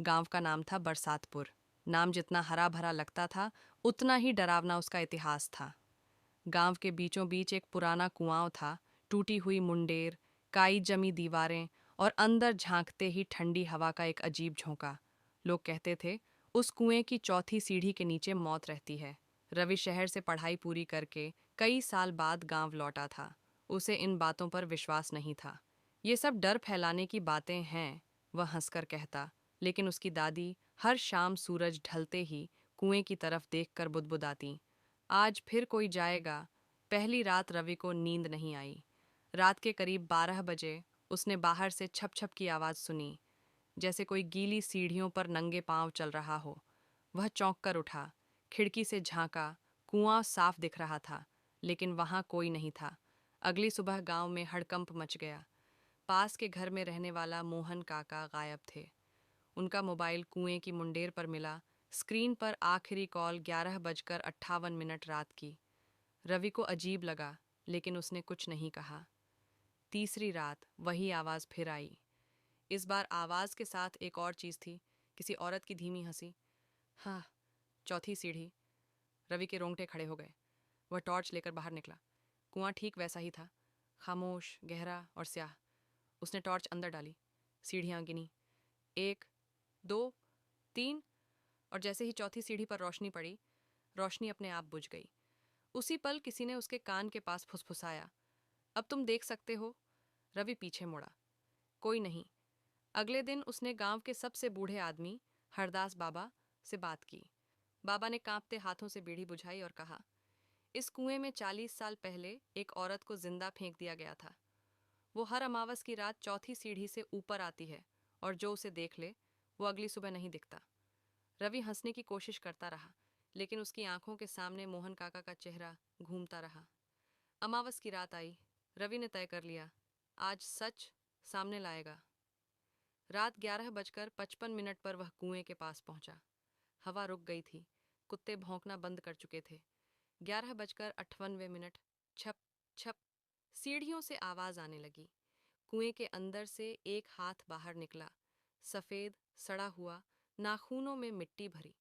गांव का नाम था बरसातपुर। नाम जितना हरा भरा लगता था, उतना ही डरावना उसका इतिहास था। गांव के बीचों बीच एक पुराना कुआं था, टूटी हुई मुंडेर, काई जमी दीवारें और अंदर झांकते ही ठंडी हवा का एक अजीब झोंका। लोग कहते थे, उस कुएं की चौथी सीढ़ी के नीचे मौत रहती है। रवि शहर से पढ़ाई पूरी करके कई साल बाद गांव लौटा था। उसे इन बातों पर विश्वास नहीं था। ये सब डर फैलाने की बातें हैं, वह हंसकर कहता। लेकिन उसकी दादी हर शाम सूरज ढलते ही कुएं की तरफ देखकर बुदबुदाती, आज फिर कोई जाएगा। पहली रात रवि को नींद नहीं आई। रात के करीब 12 बजे उसने बाहर से छप छप की आवाज़ सुनी, जैसे कोई गीली सीढ़ियों पर नंगे पांव चल रहा हो। वह चौंक कर उठा, खिड़की से झांका। कुआं साफ दिख रहा था, लेकिन वहां कोई नहीं था। अगली सुबह गांव में हड़कंप मच गया। पास के घर में रहने वाला मोहन काका गायब थे। उनका मोबाइल कुएं की मुंडेर पर मिला। स्क्रीन पर आखिरी कॉल 11:58 रात की। रवि को अजीब लगा, लेकिन उसने कुछ नहीं कहा। तीसरी रात वही आवाज़ फिर आई। इस बार आवाज़ के साथ एक और चीज़ थी, किसी औरत की धीमी हंसी। हाँ, चौथी सीढ़ी। रवि के रोंगटे खड़े हो गए। वह टॉर्च लेकर बाहर निकला। कुआं ठीक वैसा ही था, खामोश, गहरा और स्याह। उसने टॉर्च अंदर डाली, सीढ़ियाँ गिनी, 1, 2, 3, और जैसे ही चौथी सीढ़ी पर रोशनी पड़ी, रोशनी अपने आप बुझ गई। उसी पल किसी ने उसके कान के पास फुसफुसाया, अब तुम देख सकते हो। रवि पीछे मुड़ा, कोई नहीं। अगले दिन उसने गांव के सबसे बूढ़े आदमी हरदास बाबा से बात की। बाबा ने कांपते हाथों से बीड़ी बुझाई और कहा, इस कुएं में 40 साल पहले एक औरत को जिंदा फेंक दिया गया था। वो हर अमावस की रात चौथी सीढ़ी से ऊपर आती है, और जो उसे देख ले वो अगली सुबह नहीं दिखता। रवि हंसने की कोशिश करता रहा, लेकिन उसकी आंखों के सामने मोहन काका का चेहरा घूमता रहा। अमावस की रात आई। रवि ने तय कर लिया, आज सच सामने लाएगा। रात 11:55 पर वह कुएं के पास पहुंचा। हवा रुक गई थी, कुत्ते भौंकना बंद कर चुके थे। 11:58, छप छप, सीढ़ियों से आवाज आने लगी। कुएं के अंदर से एक हाथ बाहर निकला, सफेद, सड़ा हुआ, नाखूनों में मिट्टी भरी।